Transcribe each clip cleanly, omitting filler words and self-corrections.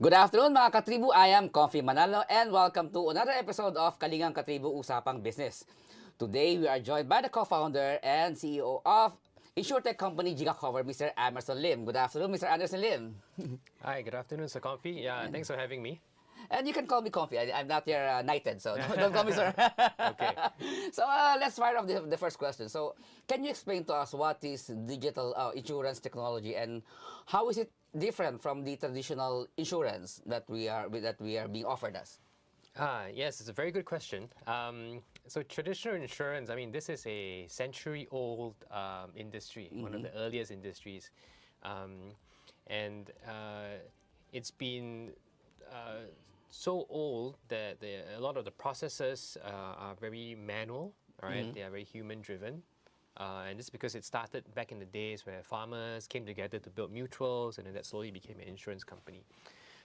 Good afternoon mga Katribu, I am Komfie Manalo and welcome to another episode of Kalingang Katribu Usapang Business. Today we are joined by the co-founder and CEO of insurtech company Gigacover, Mr. Amerson Lin. Good afternoon, Mr. Amerson Lin. Hi, good afternoon, Sir Komfie. Yeah, thanks for having me. And you can call me Komfie. I'm not your knighted, so don't call me sir. Okay. So let's fire off the first question. So can you explain to us what is digital insurance technology and how is it different from the traditional insurance that we are being offered us? Yes, it's a very good question. So traditional insurance, I mean, this is a century-old industry, one of the earliest industries. And it's been so old that a lot of the processes are very manual, right? They are very human-driven. And this is because it started back in the days where farmers came together to build mutuals, and then that slowly became an insurance company.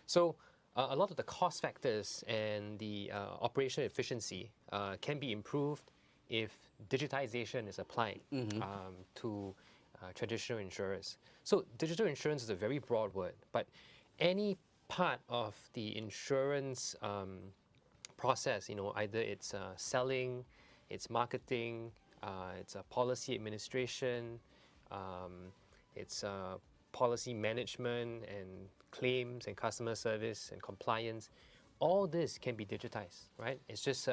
So a lot of the cost factors and the operational efficiency can be improved if digitization is applied to traditional insurers. So digital insurance is a very broad word, but any part of the insurance process, either it's selling, it's marketing, it's policy administration, it's policy management and claims and customer service and compliance. All this can be digitized, right? It's just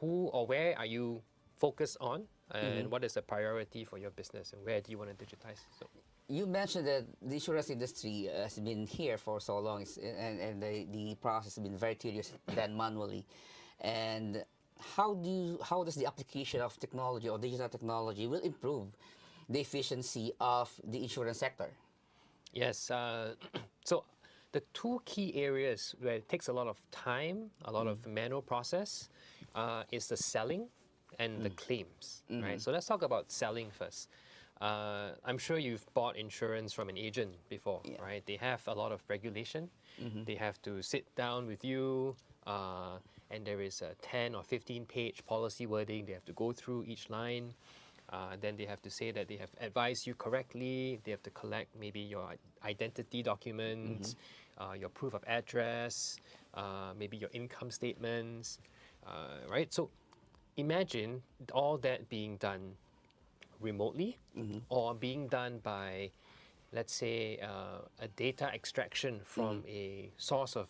who or where are you focused on, and what is the priority for your business, and where do you want to digitize? So. You mentioned that the insurance industry has been here for so long, and the process has been very tedious done manually. And how does the application of technology or digital technology will improve the efficiency of the insurance sector? Yes. So the two key areas where it takes a lot of time, a lot of manual process, is the selling and the claims, right? So let's talk about selling first. I'm sure you've bought insurance from an agent before, right? They have a lot of regulation. They have to sit down with you, and there is a 10 or 15-page policy wording. They have to go through each line. Then they have to say that they have advised you correctly. They have to collect maybe your identity documents, your proof of address, maybe your income statements, right? So imagine all that being done remotely or being done by, let's say, a data extraction from a source of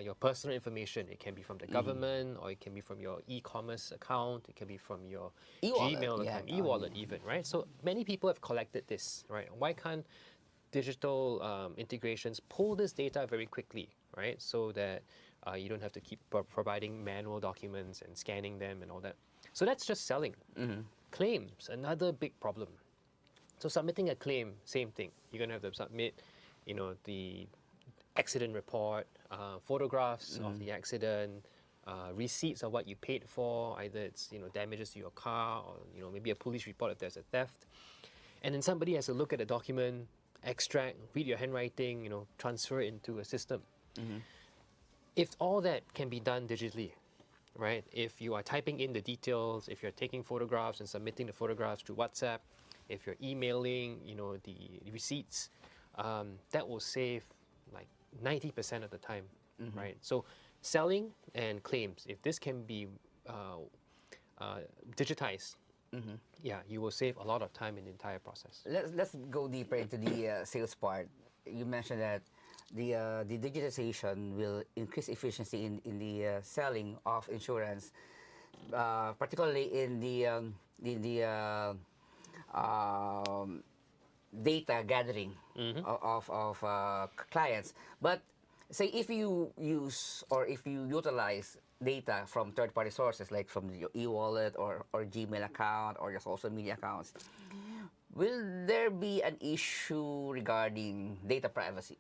your personal information. It can be from the government, or it can be from your e-commerce account. It can be from your Gmail account, e-wallet even, right? So many people have collected this, right? Why can't digital integrations pull this data very quickly, right? So that you don't have to keep providing manual documents and scanning them and all that. So that's just selling. Claims, another big problem. So submitting a claim, same thing. You're going to have to submit, the accident report, photographs of the accident, receipts of what you paid for. Either it's damages to your car, or maybe a police report if there's a theft. And then somebody has to look at the document, extract, read your handwriting, transfer it into a system. If all that can be done digitally, right? If you are typing in the details, if you're taking photographs and submitting the photographs through WhatsApp, if you're emailing, the receipts, that will save like 90% of the time, right? So selling and claims, if this can be digitized, you will save a lot of time in the entire process. Let's go deeper into the sales part. You mentioned that the digitization will increase efficiency in the selling of insurance, particularly in the data gathering of clients. But say if you use or if you utilize data from third-party sources like from your e-wallet or Gmail account or your social media accounts, will there be an issue regarding data privacy?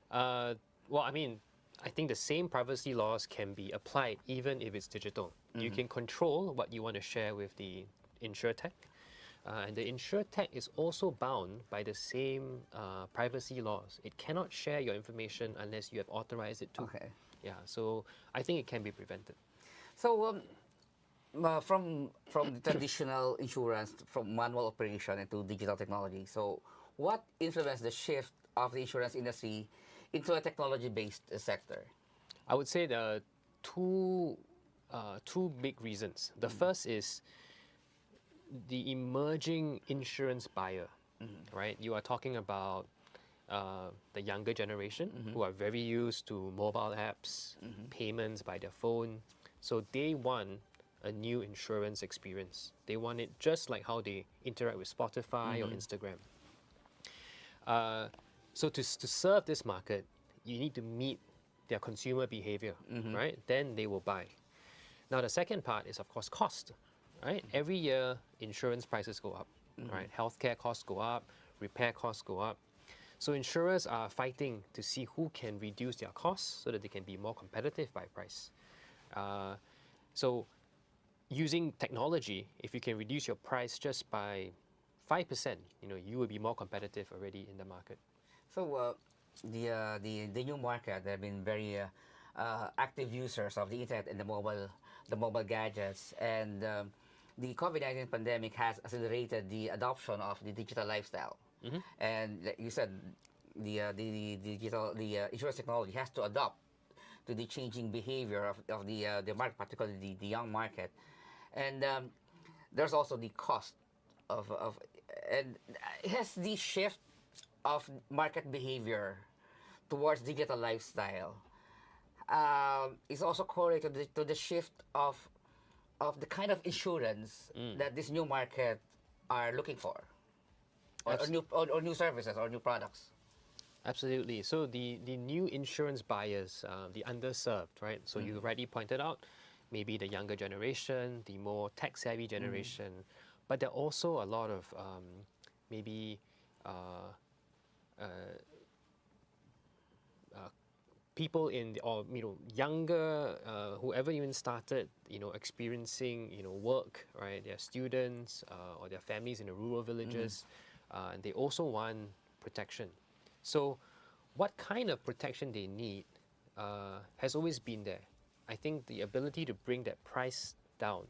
Well, I mean, I think the same privacy laws can be applied even if it's digital. You can control what you want to share with the insurtech. And the insurtech is also bound by the same privacy laws. It cannot share your information unless you have authorized it to. Okay. Yeah, so I think it can be prevented. So from the traditional insurance, from manual operation into digital technology, so what influenced the shift of the insurance industry into a technology-based sector? I would say there are two big reasons. The first is the emerging insurance buyer, right? You are talking about the younger generation who are very used to mobile apps, payments by their phone. So they want a new insurance experience. They want it just like how they interact with Spotify or Instagram. So to serve this market, you need to meet their consumer behavior, right? Then they will buy. Now the second part is of course cost, right? Every year insurance prices go up, right? Healthcare costs go up, repair costs go up. So insurers are fighting to see who can reduce their costs so that they can be more competitive by price. So using technology, if you can reduce your price just by 5%, you will be more competitive already in the market. So the new market, there have been very active users of the internet and the mobile gadgets, and the COVID-19 pandemic has accelerated the adoption of the digital lifestyle. And like you said, the digital insurance technology has to adopt to the changing behavior of the market, particularly the young market, and there's also the cost of and has the shift of market behavior towards digital lifestyle is also correlated to the shift of the kind of insurance that this new market are looking for, or new services or new products. Absolutely. So the new insurance buyers, the underserved, right? So you rightly pointed out, maybe the younger generation, the more tech-savvy generation, but there are also a lot of maybe people younger, whoever even started, experiencing, work, right? They're students or their families in the rural villages, and they also want protection. So what kind of protection they need has always been there. I think the ability to bring that price down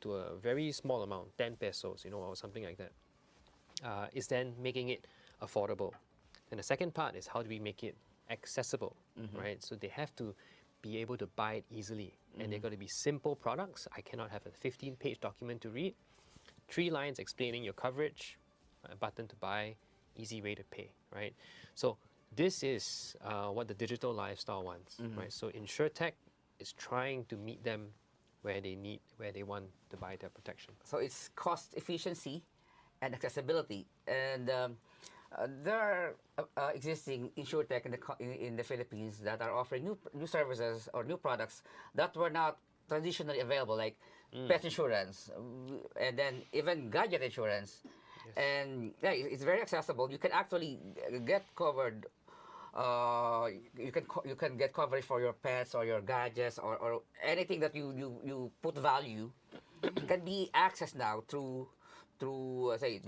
to a very small amount, 10 pesos, or something like that, is then making it affordable. And the second part is how do we make it accessible, right? So they have to be able to buy it easily, and they're going to be simple products. I cannot have a 15-page document to read. 3 lines explaining your coverage, a button to buy, easy way to pay, right? So this is what the digital lifestyle wants, right? So InsurTech is trying to meet them where they want to buy their protection. So it's cost efficiency and accessibility, and there are existing insurtech in the Philippines that are offering new services or new products that were not traditionally available, like pet insurance, and then even gadget insurance. Yes. And yeah, it's very accessible. You can actually get covered. You can get coverage for your pets or your gadgets or anything that you put value can be accessed now through say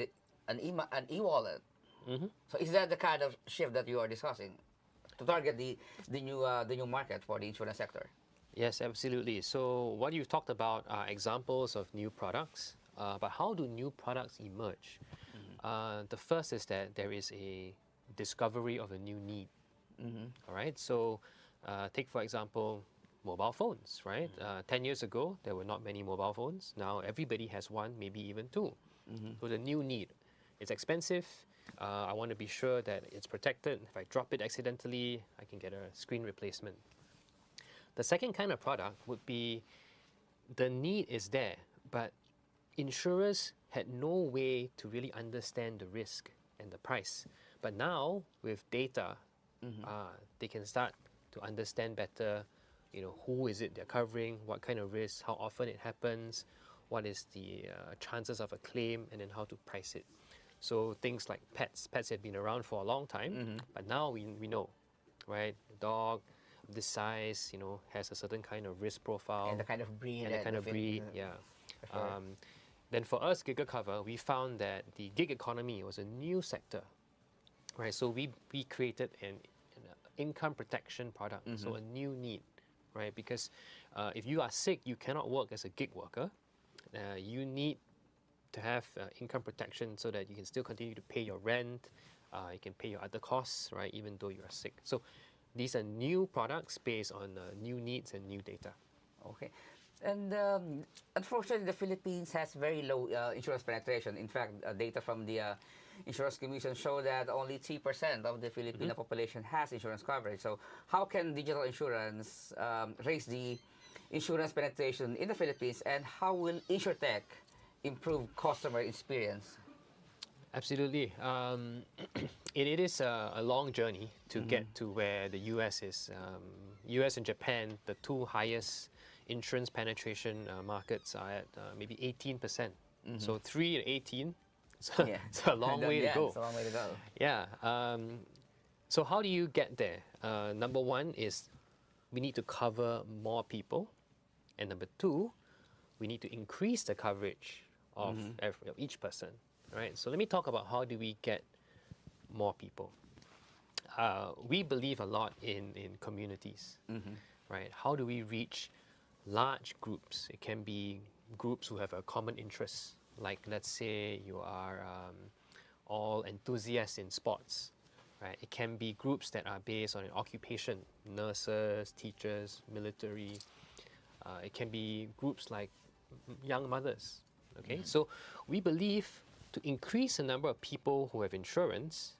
an e-wallet. So is that the kind of shift that you are discussing to target the new market for the insurance sector? Yes, absolutely. So what you've talked about are examples of new products, but how do new products emerge? The first is that there is a discovery of a new need. All right. So take for example mobile phones. Right. 10 years ago there were not many mobile phones. Now everybody has one, maybe even 2. So the new need. It's expensive. I want to be sure that it's protected. If I drop it accidentally, I can get a screen replacement. The second kind of product would be the need is there, but insurers had no way to really understand the risk and the price. But now with data, they can start to understand better, who is it they're covering, what kind of risk, how often it happens, what is the chances of a claim, and then how to price it. So things like pets have been around for a long time, but now we know, right? A dog this size, has a certain kind of risk profile. And the kind of breed. Yeah. Sure. Then for us, Gigacover, we found that the gig economy was a new sector, right? So we created an income protection product, so a new need, right? Because if you are sick, you cannot work as a gig worker. You need to have income protection so that you can still continue to pay your rent, You can pay your other costs, right, even though you are sick. So these are new products based on new needs and new data. Okay. And unfortunately, the Philippines has very low insurance penetration. In fact, data from the Insurance Commission show that only 3% of the Filipino population has insurance coverage. So how can digital insurance raise the insurance penetration in the Philippines, and how will InsurTech improve customer experience? Absolutely. It is a long journey to get to where the US is. US and Japan, the two highest insurance penetration markets are at maybe 18%. So 3 and 18, so Yeah. it's a long way to go. It's a long way to go. Yeah. So how do you get there? Number one is we need to cover more people. And number two, we need to increase the coverage of each person. Right? So let me talk about how do we get more people. We believe a lot in communities. Right? How do we reach large groups? It can be groups who have a common interest. Like, let's say you are all enthusiasts in sports, right? It can be groups that are based on an occupation, nurses, teachers, military. It can be groups like young mothers, okay? So we believe to increase the number of people who have insurance,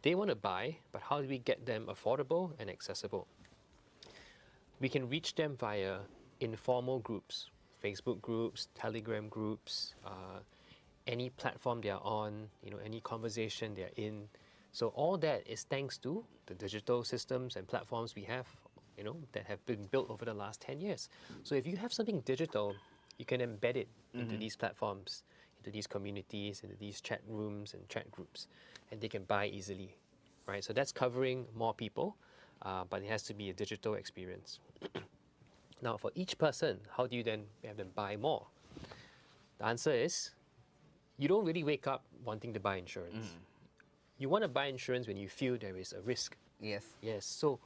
they want to buy, but how do we get them affordable and accessible? We can reach them via informal groups, Facebook groups, Telegram groups, any platform they are on, any conversation they are in. So all that is thanks to the digital systems and platforms we have, that have been built over the last 10 years. So if you have something digital, you can embed it into these platforms, into these communities, into these chat rooms and chat groups, and they can buy easily, right? So that's covering more people, but it has to be a digital experience. Now, for each person, how do you then have them buy more? The answer is, you don't really wake up wanting to buy insurance. You want to buy insurance when you feel there is a risk. Yes. Yes, so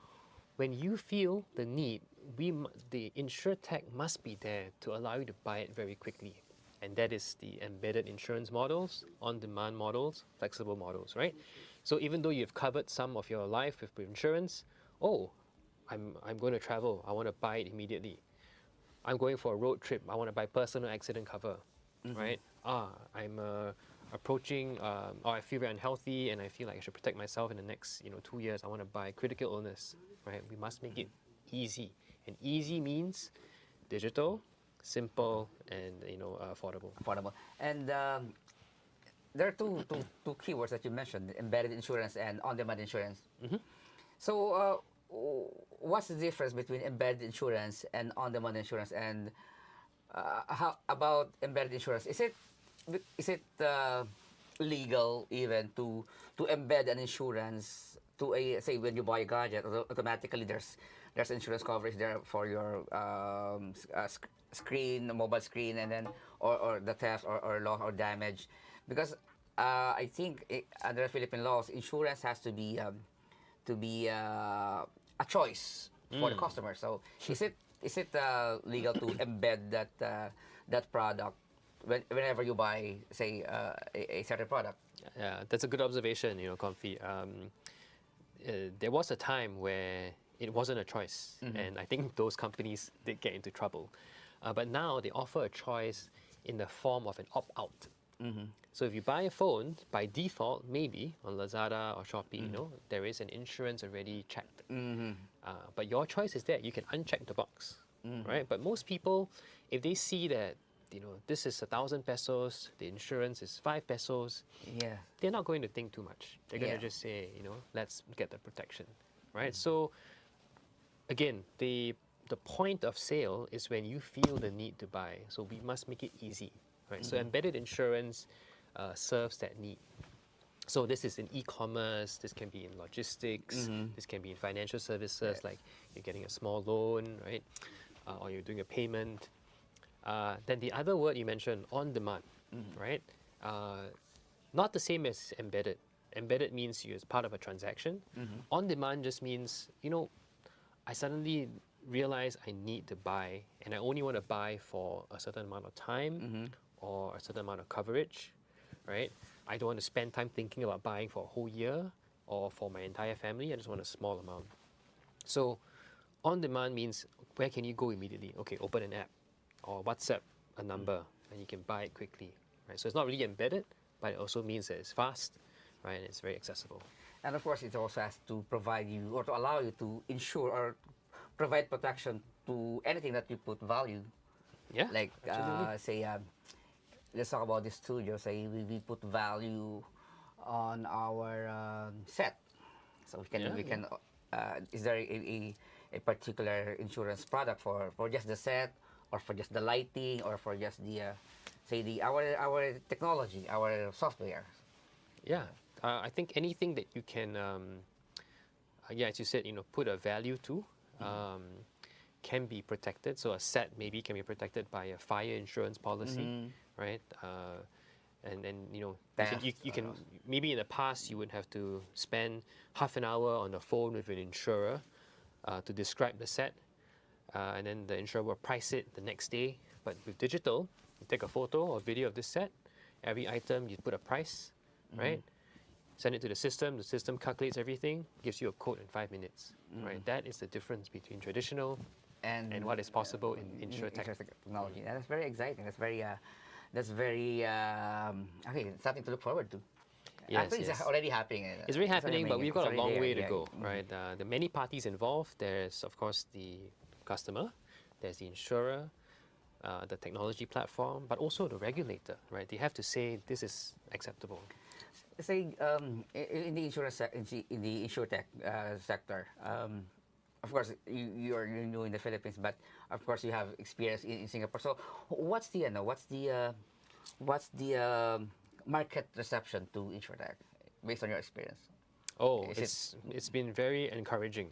when you feel the need, the InsurTech must be there to allow you to buy it very quickly. And that is the embedded insurance models, on-demand models, flexible models, right? So even though you've covered some of your life with insurance, I'm going to travel, I want to buy it immediately. I'm going for a road trip, I want to buy personal accident cover, right? I'm approaching, I feel very unhealthy and I feel like I should protect myself in the next 2 years. I want to buy critical illness, right? We must make it easy. And easy means digital, simple, and affordable. Affordable. And there are two keywords that you mentioned: embedded insurance and on-demand insurance. So, what's the difference between embedded insurance and on-demand insurance? And how about embedded insurance? Is it legal even to embed an insurance to a, say, when you buy a gadget, automatically there's insurance coverage there for your screen, mobile screen, and then or the theft or loss or damage, because I think under Philippine laws, insurance has to be a choice for the customer. So is it legal to embed that product whenever you buy, say, a certain product? Yeah, that's a good observation, Komfie. There was a time where it wasn't a choice, and I think those companies did get into trouble. But now they offer a choice in the form of an opt-out. So if you buy a phone, by default, maybe on Lazada or Shopee, there is an insurance already checked. But your choice is there. You can uncheck the box, right? But most people, if they see that, this is 1,000 pesos, the insurance is 5 pesos, they're not going to think too much. They're going to just say, let's get the protection, right? So again, the point of sale is when you feel the need to buy. So we must make it easy, right? So embedded insurance serves that need. So this is in e-commerce, this can be in logistics, this can be in financial services, like you're getting a small loan, right? Or you're doing a payment. Then the other word you mentioned, on demand, right? Not the same as embedded. Embedded means you as part of a transaction. On demand just means, I suddenly realize I need to buy, and I only want to buy for a certain amount of time or a certain amount of coverage, right? I don't want to spend time thinking about buying for a whole year or for my entire family. I just want a small amount. So on demand means where can you go immediately? Okay, open an app or WhatsApp a number and you can buy it quickly, right? So it's not really embedded, but it also means that it's fast, right? And it's very accessible. And of course, it also has to provide you or to allow you to insure or provide protection to anything that you put value. Yeah, Like, absolutely. say, let's talk about the studio. Say we put value on our set, so Yeah, we yeah. can. Is there a particular insurance product for just the set, or for just the lighting, or for just the say the our technology, our software? Yeah, I think anything that you can, yeah, as you said, put a value to, um, can be protected. So a set maybe can be protected by a fire insurance policy, right? And then Theft. you can maybe in the past you would have to spend half an hour on the phone with an insurer to describe the set, and then the insurer will price it the next day. But with digital, you take a photo or video of this set, every item you put a price, right? Send it to the system calculates everything, gives you a quote in 5 minutes, right? That is the difference between traditional and what is possible in insurtech. Technology. That's very exciting. That's very okay. Something to look forward to. Yes, Actually, it's yes. already happening. It's really It's already happening, but happening. we've It's got a already long there. way to Yeah. go, right? The many parties involved. There's, of course, the customer, there's the insurer, the technology platform, but also the regulator, right? They have to say this is acceptable. Say in the insurance in the insurtech sector. Of course, you're new in the Philippines, but of course you have experience in Singapore. So, what's the what's the market reception to insurtech based on your experience? Oh, Is it it's been very encouraging.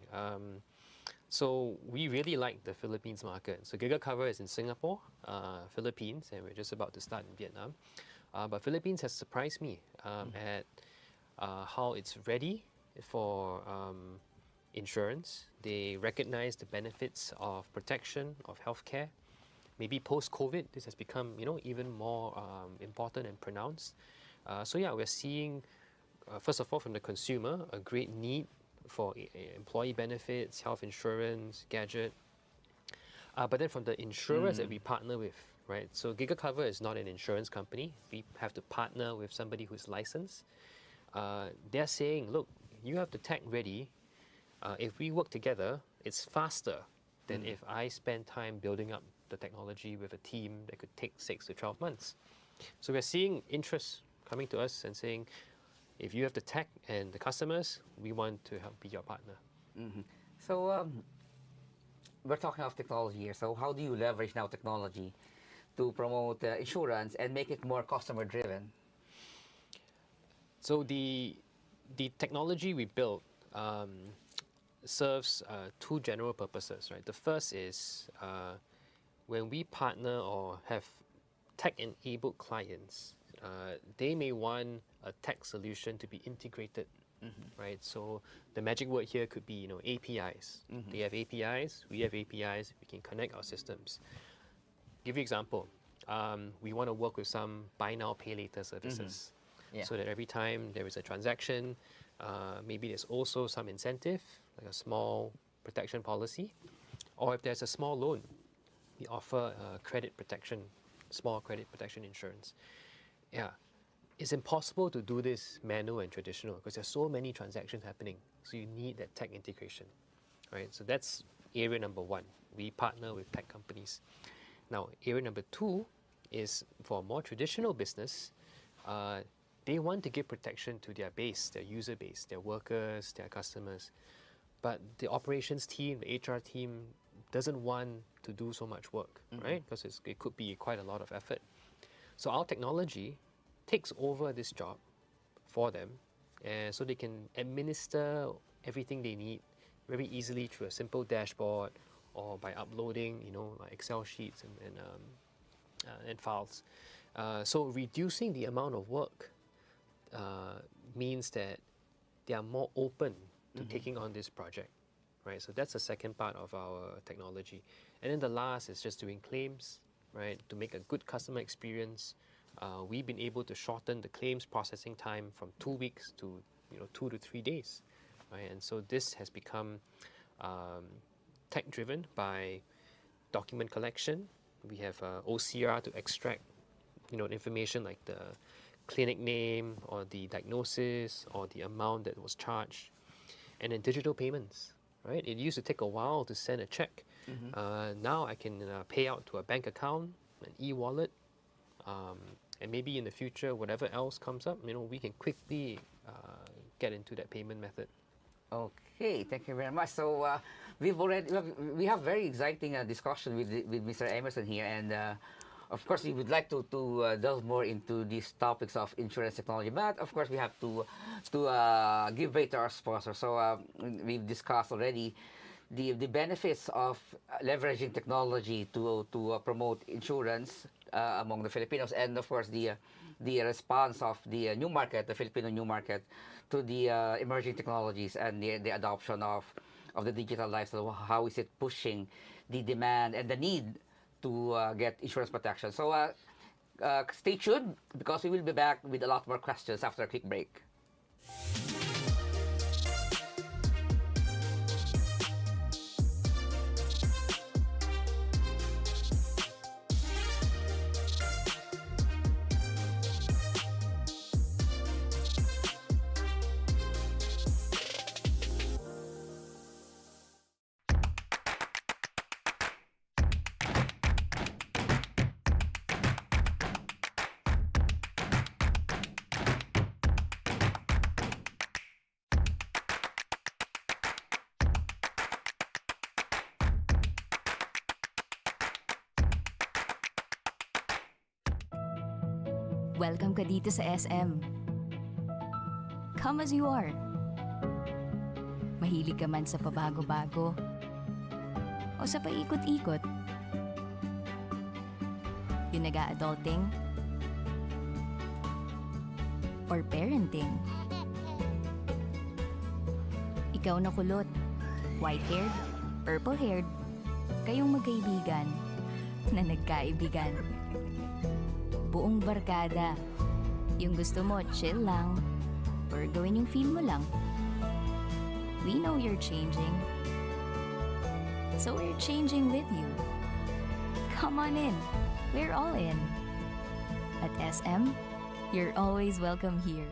So we really like the Philippines market. So Gigacover is in Singapore, Philippines, and we're just about to start in Vietnam. But Philippines has surprised me at how it's ready for insurance. They recognize the benefits of protection, of healthcare. Maybe post-COVID, this has become even more important and pronounced. So yeah, we're seeing first of all from the consumer a great need for employee benefits, health insurance, gadget. But then from the insurers that we partner with, right? So Gigacover is not an insurance company. We have to partner with somebody who's licensed. They're saying, look, you have the tech ready. If we work together, it's faster than if I spend time building up the technology with a team that could take 6 to 12 months. So we're seeing interest coming to us and saying, if you have the tech and the customers, we want to help be your partner. so? We're talking of technology here. So, how do you leverage now technology to promote insurance and make it more customer driven? So the technology we built serves two general purposes, right? The first is when we partner or have tech-enabled clients, they may want a tech solution to be integrated, right? So the magic word here could be, APIs. They have APIs, we have APIs, we can connect our systems. Give you an example. We want to work with some buy now, pay later services. Yeah. So that every time there is a transaction, maybe there's also some incentive, like a small protection policy. Or if there's a small loan, we offer credit protection, small credit protection insurance. Yeah, it's impossible to do this manual and traditional because there's so many transactions happening. So you need that tech integration, right? So that's area number one. We partner with tech companies. Now, area number two is for a more traditional business. They want to give protection to their base, their user base, their workers, their customers. But the operations team, the HR team, doesn't want to do so much work, right? Because it could be quite a lot of effort. So our technology takes over this job for them, and so they can administer everything they need very easily through a simple dashboard or by uploading, like Excel sheets and files. So reducing the amount of work means that they are more open to taking on this project, right? So that's the second part of our technology. And then the last is just doing claims, right? To make a good customer experience, we've been able to shorten the claims processing time from 2 weeks to 2 to 3 days, right? And so this has become tech driven by document collection. We have OCR to extract information like the clinic name or the diagnosis or the amount that was charged, and then digital payments, right? It used to take a while to send a check. Now I can pay out to a bank account, an e-wallet, and maybe in the future, whatever else comes up, we can quickly get into that payment method. Okay, thank you very much. So we have very exciting discussion with Mr. Amerson here, and of course we would like to delve more into these topics of insurance technology. But of course we have to give way to our sponsor. So we've discussed already the benefits of leveraging technology to promote insurance among the Filipinos, and of course the response of the new market, the Filipino new market, to the emerging technologies and the adoption of the digital lifestyle. How is it pushing the demand and the need to get insurance protection? So stay tuned, because we will be back with a lot more questions after a quick break. Welcome ka dito sa SM. Come as you are. Mahilig ka man sa pabago-bago o sa paikot-ikot. Yung nag-a-adulting or parenting. Ikaw na kulot, white-haired, purple-haired, kayong magkaibigan na nagkaibigan. Buong barkada. Yung gusto mo, chill lang. Or gawin yung feel mo lang. We know you're changing. So we're changing with you. Come on in. We're all in. At SM, you're always welcome here.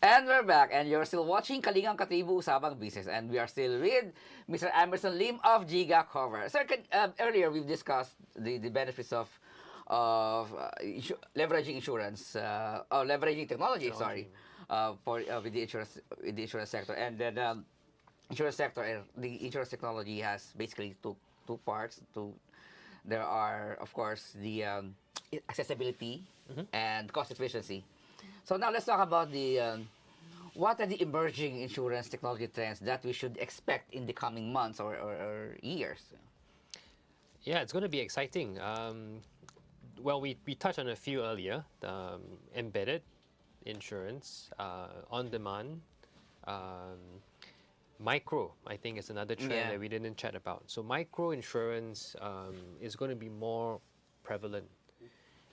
And we're back, and you're still watching Kalingang, Katribu, Usapang Business, and we are still with Mr. Amerson Lin of Gigacover. Sir, earlier we've discussed the benefits of leveraging insurance, or leveraging technology. Sorry, with the insurance sector, and then the insurance technology has basically two parts. there are, of course, the accessibility and cost efficiency. So now let's talk about the what are the emerging insurance technology trends that we should expect in the coming months or years? Yeah, it's going to be exciting. Well, we touched on a few earlier. Embedded insurance, on demand, um, micro, I think, is another trend Yeah. that we didn't chat about. So micro insurance is going to be more prevalent.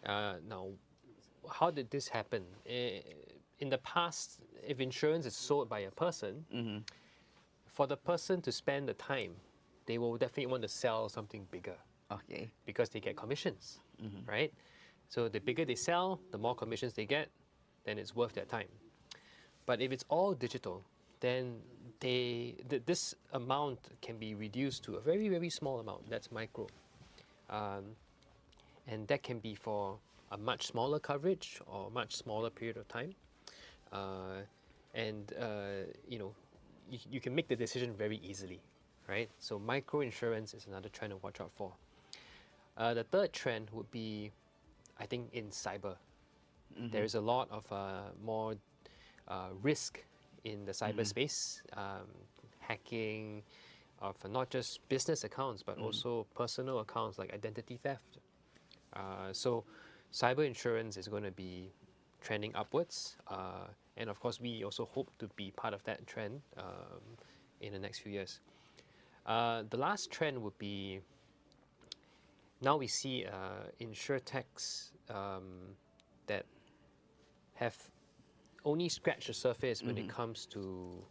Now, how did this happen? In the past, if insurance is sold by a person, for the person to spend the time, they will definitely want to sell something bigger Okay. because they get commissions, right? So the bigger they sell, the more commissions they get, then it's worth their time. But if it's all digital, then this amount can be reduced to a very, very small amount. That's micro. And that can be for a much smaller coverage or much smaller period of time. You can make the decision very easily, right? So micro insurance is another trend to watch out for. The third trend would be, I think, in cyber. There is a lot of more risk in the cyberspace, hacking of not just business accounts, but also personal accounts like identity theft. So cyber insurance is going to be trending upwards. And of course, we also hope to be part of that trend in the next few years. The last trend would be, now we see insurtechs that have only scratched the surface when it comes to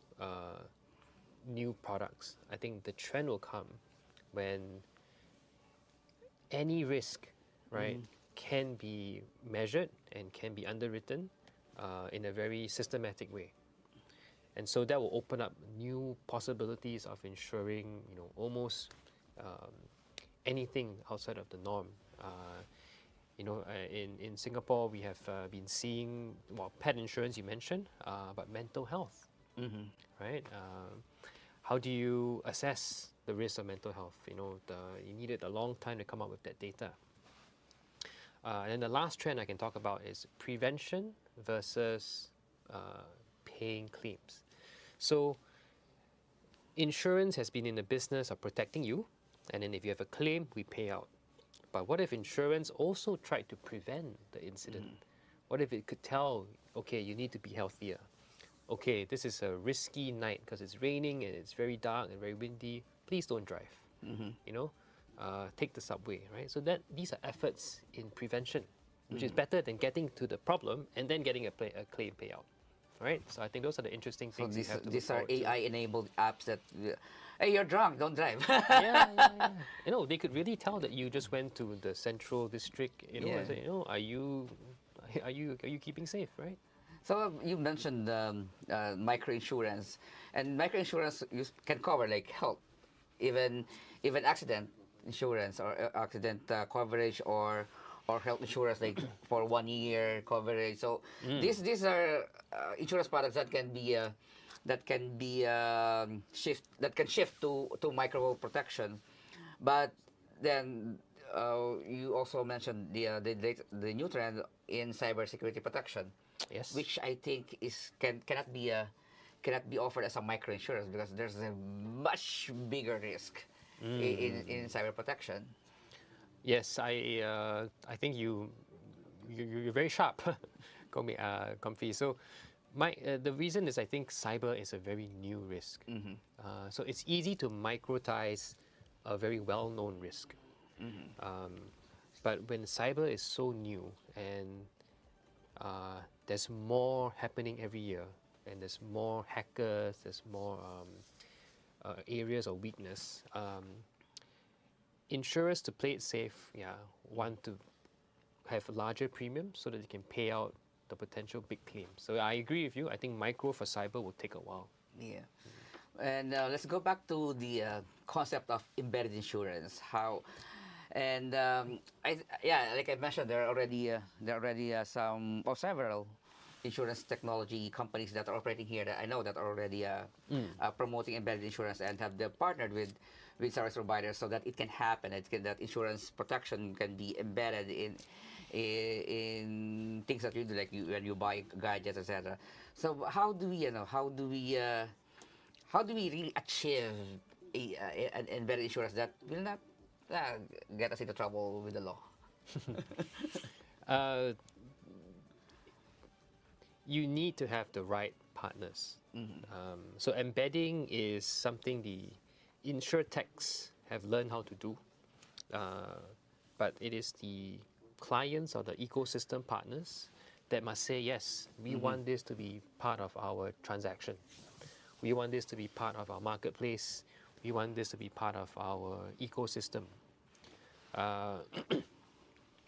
new products. I think the trend will come when any risk, right, can be measured and can be underwritten in a very systematic way. And so that will open up new possibilities of insuring, almost anything outside of the norm. In Singapore, we have been seeing, pet insurance you mentioned, but mental health, right? How do you assess the risk of mental health? You needed a long time to come up with that data. And then the last trend I can talk about is prevention versus paying claims. So insurance has been in the business of protecting you, and then if you have a claim, we pay out. But what if insurance also tried to prevent the incident? What if it could tell, okay, you need to be healthier. Okay, this is a risky night because it's raining and it's very dark and very windy. Please don't drive. Take the subway, right? So these are efforts in prevention, which is better than getting to the problem and then getting a claim payout, right? So I think those are the interesting So things. these are AI-enabled apps that, hey, you're drunk, don't drive. Yeah. They could really tell that you just went to the central district. And say, are you keeping safe, right? So you mentioned microinsurance, and microinsurance can cover like health, even accident insurance or accident coverage or health insurance like for 1 year coverage. So these are insurance products that can be shift to micro protection. But then you also mentioned the new trend in cybersecurity protection. Yes. Which I think cannot be offered as a micro insurance because there's a much bigger risk in cyber protection. Yes, I think you're very sharp, Komfie. So the reason is I think cyber is a very new risk. So it's easy to microtize a very well-known risk. But when cyber is so new and there's more happening every year, and there's more hackers, there's more areas of weakness. Insurers, to play it safe, want to have larger premiums so that they can pay out the potential big claims. So I agree with you. I think micro for cyber will take a while. Yeah. And let's go back to the concept of embedded insurance. How, and like I mentioned, there are already some or several insurance technology companies that are operating here that I know that are already promoting embedded insurance and have they partnered with service providers so that it can happen. That insurance protection can be embedded in things that you do, like when you buy gadgets, etc. So how do we, how do we really achieve an embedded insurance that will not get us into trouble with the law? Uh, you need to have the right partners. So embedding is something the insurtechs have learned how to do, but it is the clients or the ecosystem partners that must say, yes, we want this to be part of our transaction. We want this to be part of our marketplace. We want this to be part of our ecosystem.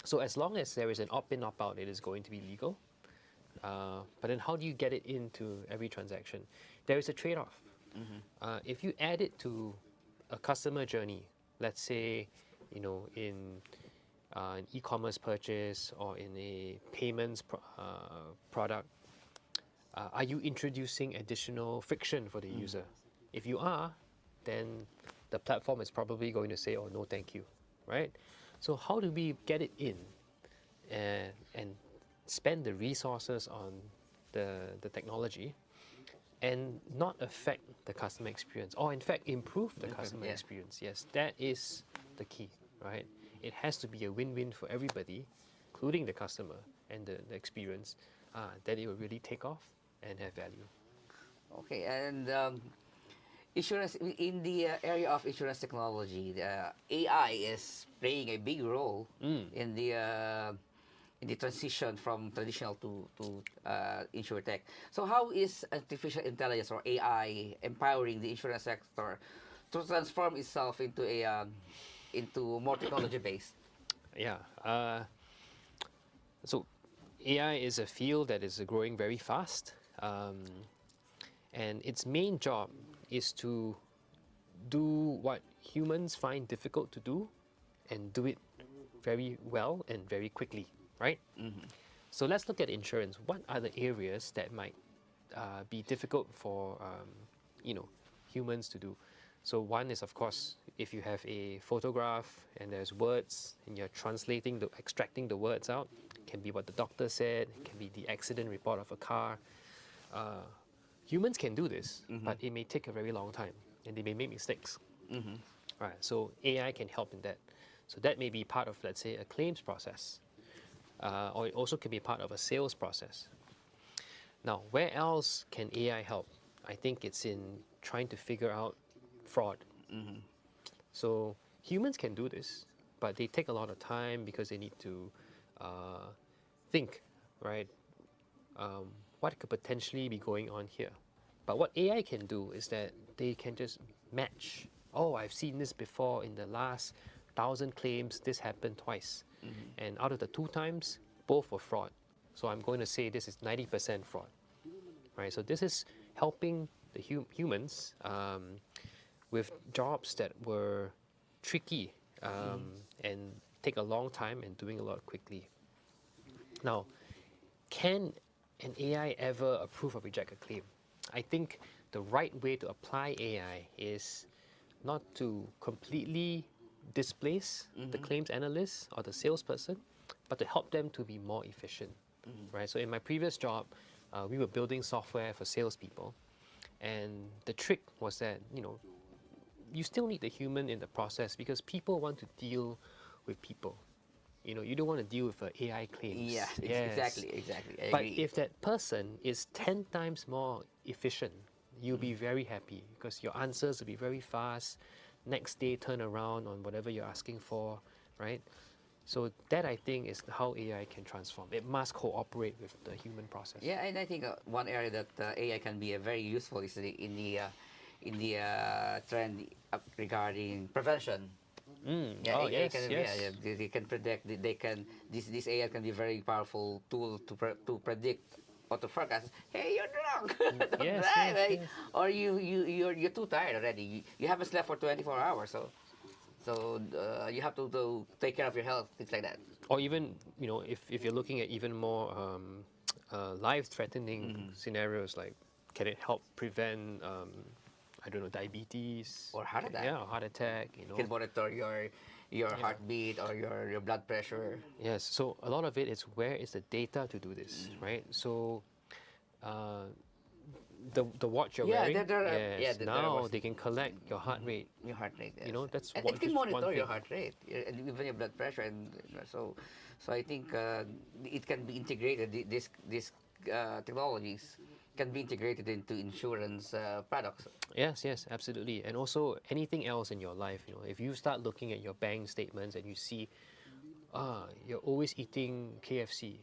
So as long as there is an opt-in, opt-out, it is going to be legal. But then how do you get it into every transaction? There is a trade-off. If you add it to a customer journey, let's say, in an e-commerce purchase or in a payments product, are you introducing additional friction for the user? If you are, then the platform is probably going to say, oh, no, thank you, right? So how do we get it in and spend the resources on the technology and not affect the customer experience, or in fact improve the customer experience? Yes, that is the key, right? It has to be a win-win for everybody, including the customer and the experience, that it will really take off and have value. Okay, and insurance, in the area of insurance technology, AI is playing a big role in the transition from traditional to insurtech. So how is artificial intelligence or AI empowering the insurance sector to transform itself into into more technology based? Yeah. So AI is a field that is growing very fast, and its main job is to do what humans find difficult to do and do it very well and very quickly, right? So let's look at insurance. What are the areas that might be difficult for humans to do? So one is, of course, if you have a photograph and there's words and you're extracting the words out, it can be what the doctor said, it can be the accident report of a car. Humans can do this, but it may take a very long time and they may make mistakes. Right, so AI can help in that. So that may be part of, let's say, a claims process, or it also can be part of a sales process. Now, where else can AI help? I think it's in trying to figure out fraud. So humans can do this, but they take a lot of time because they need to think, right? What could potentially be going on here? But what AI can do is that they can just match. Oh, I've seen this before in the last 1,000 claims, this happened twice. And out of the 2 times, both were fraud. So I'm going to say this is 90% fraud, right? So this is helping the humans with jobs that were tricky and take a long time and doing a lot quickly. Now, can an AI ever approve or reject a claim? I think the right way to apply AI is not to completely displace the claims analyst or the salesperson, but to help them to be more efficient, right? So in my previous job, we were building software for salespeople, and the trick was that, you still need the human in the process because people want to deal with people. You don't want to deal with AI claims. Yeah, exactly. I But agree. if that person is 10 times more efficient, you'll be very happy because your answers will be very fast. Next day, turn around on whatever you're asking for, right? So that, I think, is how AI can transform. It must cooperate with the human process. Yeah, and I think one area that AI can be very useful is in the trend regarding prevention. Yeah, Oh, AI yes, can, yes. they can predict. They can. This AI can be a very powerful tool to predict or to forecast. Hey, you're drunk. Don't Yes, drive, yes, eh? yes. Or you're too tired already. You haven't slept for 24 hours, so you have to take care of your health, things like that. Or even, if you're looking at even more life-threatening scenarios, like can it help prevent, I don't know, diabetes Or heart attack. Yeah, heart attack. You know. Can monitor your heartbeat or your blood pressure. Yes. So a lot of it is where is the data to do this, right? So. The watch you're Yeah, wearing, there are- yes, yeah, there now was- they can collect your heart rate. Your heart rate. Yes. You know, that's and what- it can just one monitor your thing. heart rate and even your blood pressure, and so I think it can be integrated. These technologies can be integrated into insurance products. Yes, yes, absolutely. And also anything else in your life, you know, if you start looking at your bank statements and you see, you're always eating KFC.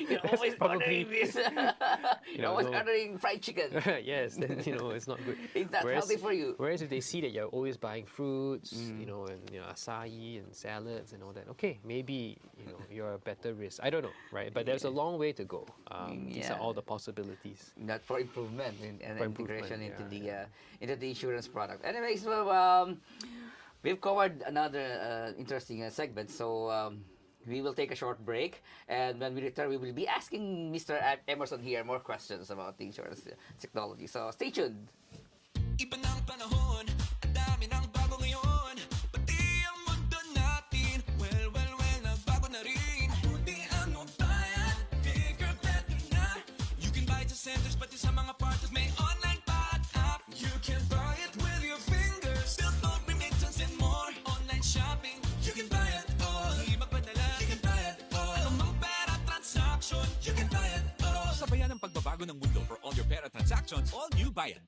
You're always probably- ordering this. You're know, always no- ordering fried chicken. Yes, then you know it's not good. It's not healthy for you. Whereas if they see that you're always buying fruits, you know, and acai and salads and all that, okay, maybe you know you're a better risk. I don't know, right? But there's a long way to go. These are Yeah. all the possibilities. Not for improvement and For integration improvement, into the insurance product. Anyways, well, we've covered another interesting segment, so we will take a short break, and when we return, we will be asking Mr. Emerson here more questions about the insurance technology. So stay tuned. Iba ng panahon, ang dami ng bago ngayon. Pati ang mundo natin, well, nagbago na rin. Buti ano bayan, bigger, better na. You can buy it sa centers, pati sa mga partners, may online pa at app. You can buy it with your fingers, still don't remittance and more. Online shopping, you can buy it all. Di magpadala, you can buy it all. Anumang pera transaction, you can buy it all. Sabayan ang pagbabago ng mundo for all your pera transactions, all new Bayan.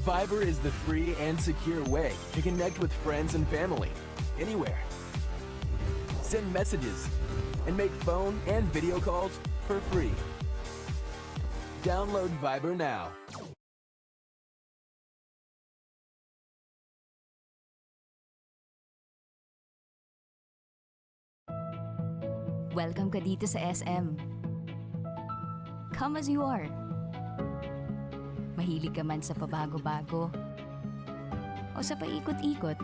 Fiverr is the free and secure way to connect with friends and family anywhere. Send messages and make phone and video calls for free. Download Viber now. Welcome ka dito sa SM. Come as you are. Mahilig ka man sa pabago-bago o sa paikot-ikot.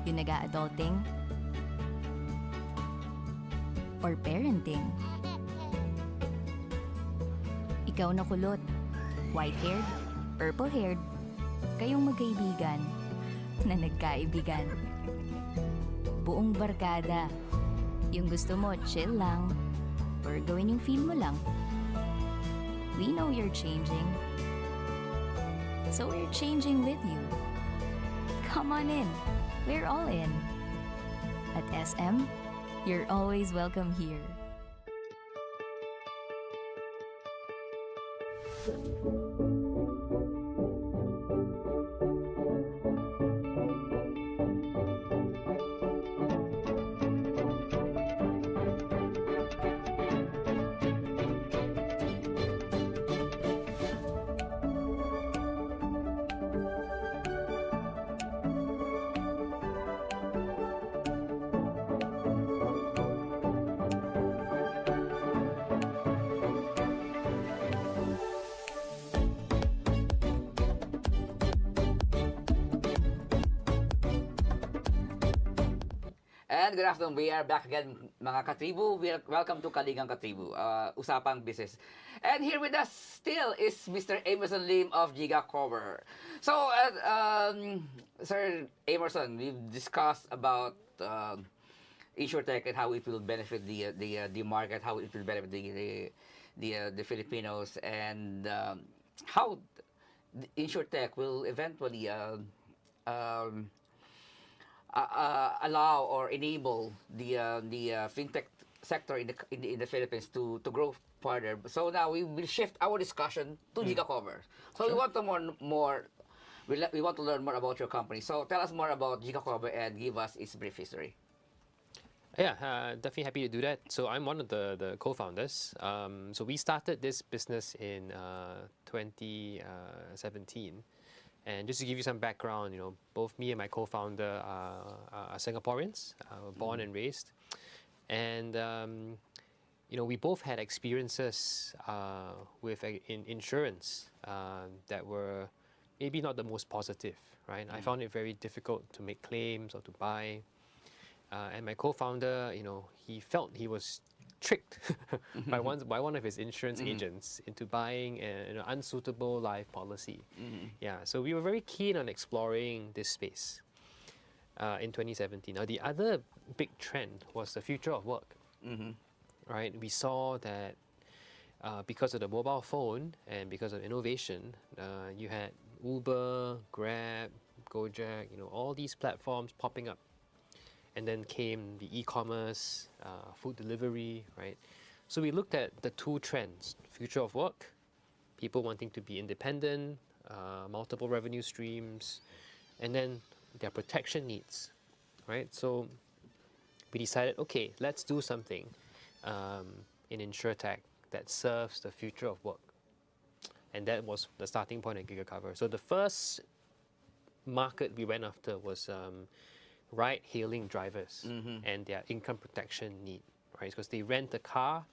Yung nag-a-adulting or parenting. Ikaw na kulot, white-haired, purple-haired, kayong magkaibigan na nagkaibigan. Buong barkada. Yung gusto mo, chill lang. Or gawin yung feel mo lang. We know you're changing. So we're changing with you. Come on in. We're all in. At SM, you're always welcome here. And good afternoon. We are back again, mga Katribu. Welcome to Kalingang Katribu, Usapang Business. And here with us still is Mr. Amerson Lin of Gigacover. So, Sir Amerson, we've discussed about InsurTech and how it will benefit the market, how it will benefit the Filipinos, and how InsurTech will eventually allow or enable the fintech sector in the Philippines to grow further. So now we will shift our discussion to Gigacover. So we want to we want to learn more about your company. So tell us more about Gigacover and give us its brief history. Yeah, definitely happy to do that. So I'm one of the co-founders. So we started this business in 2017. And just to give you some background, both me and my co-founder are Singaporeans, were born and raised. And, we both had experiences with in insurance that were maybe not the most positive, right? I found it very difficult to make claims or to buy. And my co-founder, he felt he was tricked by one of his insurance agents into buying an unsuitable life policy. Yeah, so we were very keen on exploring this space in 2017. Now, the other big trend was the future of work. Right? We saw that because of the mobile phone and because of innovation, you had Uber, Grab, Gojek, all these platforms popping up. And then came the e-commerce, food delivery, right? So we looked at the two trends: future of work, people wanting to be independent, multiple revenue streams, and then their protection needs, right? So we decided, okay, let's do something in InsurTech that serves the future of work. And that was the starting point at Gigacover. So the first market we went after was ride-hailing drivers and their income protection need, right? Because they rent a car,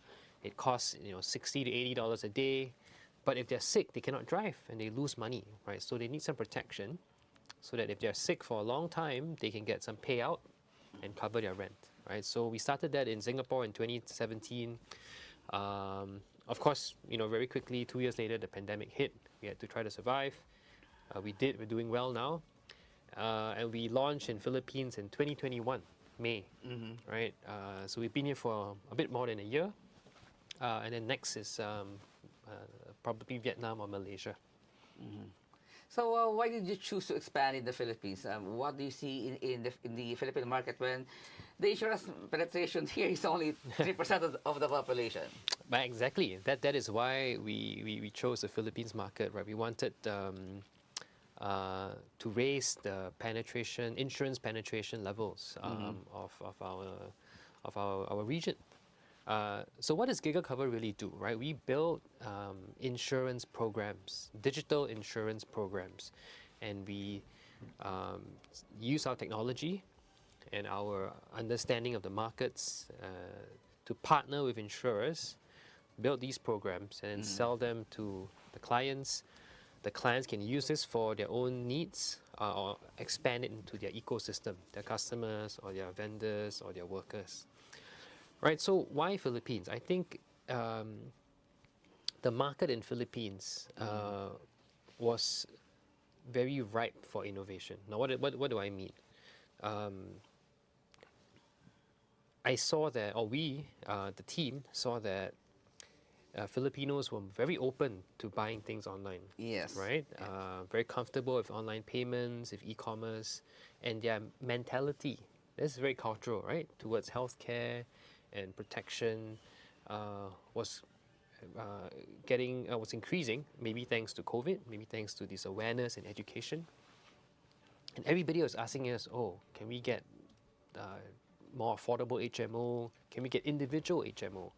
it costs $60 to $80 a day, but if they're sick, they cannot drive and they lose money, right? So they need some protection so that if they're sick for a long time, they can get some payout and cover their rent, right? So we started that in Singapore in 2017. Of course, very quickly, 2 years later, the pandemic hit. We had to try to survive. We did. We're doing well now. And we launched in Philippines in 2021, May, right? So we've been here for a bit more than a year. And then next is probably Vietnam or Malaysia. So why did you choose to expand in the Philippines? What do you see in the Philippine market when the insurance penetration here is only 3% of the population? But exactly. That is why we chose the Philippines market, right? We wanted to raise the insurance penetration levels of our region. So what does Gigacover really do, right? We build insurance programs, digital insurance programs, and we use our technology and our understanding of the markets to partner with insurers, build these programs, and then sell them to the clients. The clients can use this for their own needs or expand it into their ecosystem, their customers or their vendors or their workers. Right, so why Philippines? I think the market in Philippines was very ripe for innovation. Now, what do I mean? I saw that, or we, the team, saw that Filipinos were very open to buying things online. Yes. Right? Very comfortable with online payments, with e-commerce, and their mentality, this is very cultural, right? Towards healthcare and protection was increasing, maybe thanks to COVID, maybe thanks to this awareness and education. And everybody was asking us, can we get more affordable HMO? Can we get individual HMO?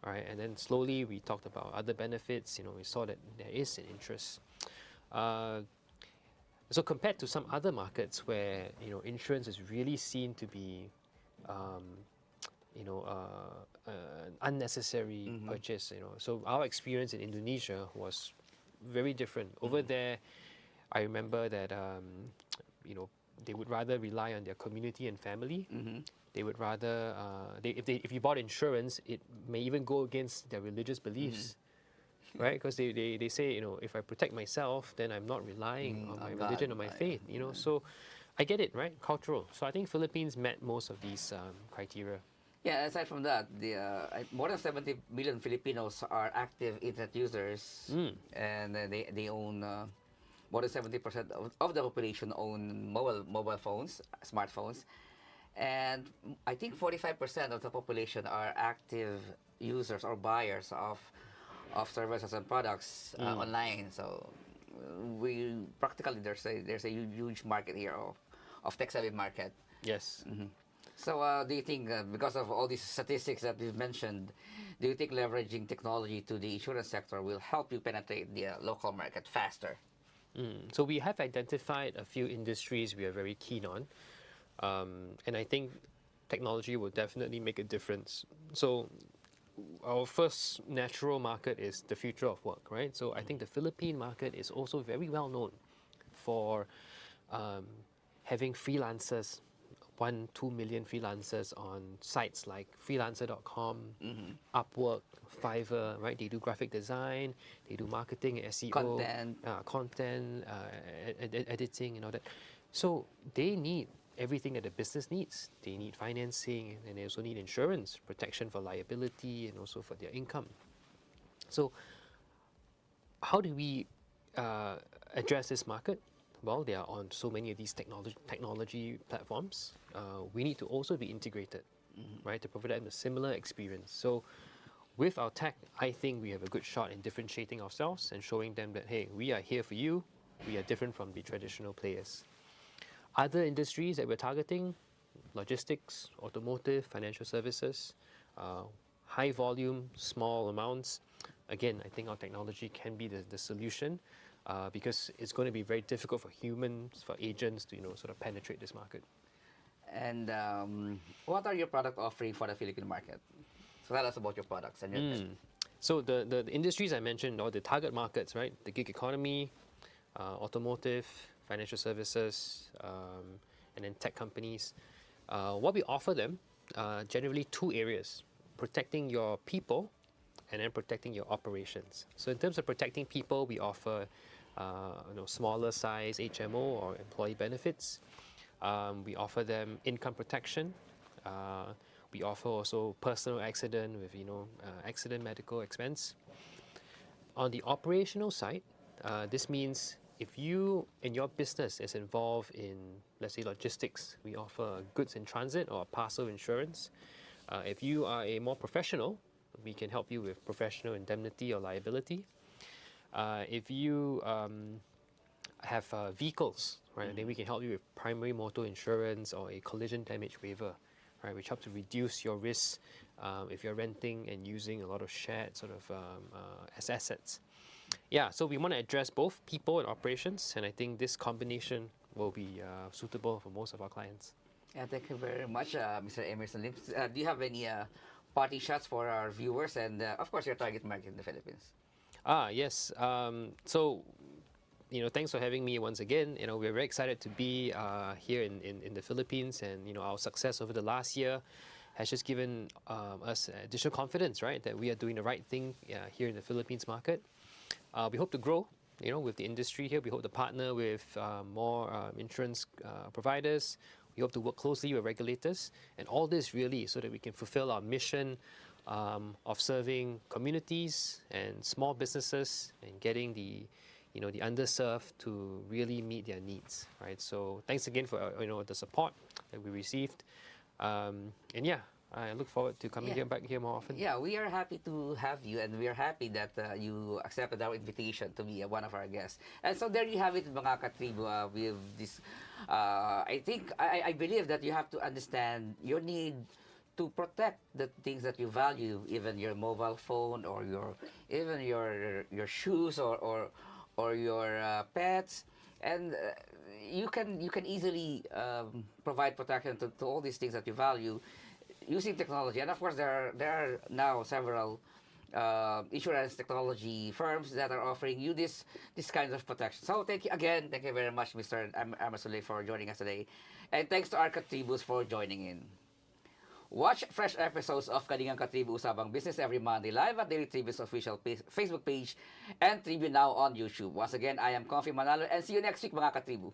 All right, and then slowly we talked about other benefits. We saw that there is an interest. So compared to some other markets where insurance is really seen to be an unnecessary purchase. So our experience in Indonesia was very different. Over there, I remember that they would rather rely on their community and family. They would rather, if you bought insurance, it may even go against their religious beliefs, right? Because they say, if I protect myself, then I'm not relying on my religion or my faith. So I get it, right? Cultural. So I think Philippines met most of these criteria. Yeah, aside from that, more than 70 million Filipinos are active internet users, and they own more than 70% of the population own mobile phones, smartphones, and I think 45% of the population are active users or buyers of services and products online. So we practically there's a huge market here of tech-savvy market. Yes. So, do you think, because of all these statistics that we've mentioned, do you think leveraging technology to the insurance sector will help you penetrate the local market faster? So we have identified a few industries we are very keen on, and I think technology will definitely make a difference. So our first natural market is the future of work, right? So I think the Philippine market is also very well known for um, having freelancers, 1-2 million freelancers on sites like freelancer.com, Upwork, Fiverr, right? They do graphic design, they do marketing, SEO, content, editing, and all that. So they need everything that the business needs. They need financing, and they also need insurance, protection for liability, and also for their income. So how do we address this market? Well, they are on so many of these technology platforms. We need to also be integrated, right, to provide them a similar experience. So with our tech, I think we have a good shot in differentiating ourselves and showing them that, hey, we are here for you. We are different from the traditional players. Other industries that we're targeting, logistics, automotive, financial services, high volume, small amounts. Again, I think our technology can be the solution. Because it's going to be very difficult for humans, for agents to sort of penetrate this market. And what are your product offering for the Philippine market? So tell us about your products and your tech. So the industries I mentioned, or the target markets, right? The gig economy, automotive, financial services, and then tech companies. What we offer them, generally two areas: protecting your people and then protecting your operations. So in terms of protecting people, we offer smaller size HMO or employee benefits. We offer them income protection. We offer also personal accident with accident medical expense. On the operational side, this means if you and your business is involved in, let's say, logistics, we offer goods in transit or parcel insurance. If you are a more professional, we can help you with professional indemnity or liability. If you have vehicles, right, then we can help you with primary motor insurance or a collision damage waiver, right, which helps to reduce your risk if you're renting and using a lot of shared sort of as assets. Yeah, so we want to address both people and operations, and I think this combination will be suitable for most of our clients. Yeah, thank you very much, Mr. Amerson Lin. Do you have any party shots for our viewers and, of course, your target market in the Philippines? Yes. So, thanks for having me once again. We're very excited to be here in the Philippines, and our success over the last year has just given us additional confidence, right, that we are doing the right thing here in the Philippines market. We hope to grow, with the industry here. We hope to partner with more insurance providers. We hope to work closely with regulators, and all this really so that we can fulfill our mission of serving communities and small businesses and getting the underserved to really meet their needs, right? So thanks again for the support that we received, and yeah, I look forward to coming back here more often. Yeah, we are happy to have you, and we are happy that you accepted our invitation to be one of our guests. And so there you have it, mga Katribu, with this. I believe that you have to understand your need to protect the things that you value, even your mobile phone or your shoes or your pets, and you can easily provide protection to all these things that you value using technology. And of course, there are now several insurance technology firms that are offering you this kind of protection. So thank you again. Thank you very much, Mr. Amerson Lin, for joining us today. And thanks to our Katribus for joining in. Watch fresh episodes of Kalingang Katribu Usapang Business every Monday live at Daily Tribu's official Facebook page and Tribu Now on YouTube. Once again, I am Komfie Manalo, and see you next week, mga Katribu.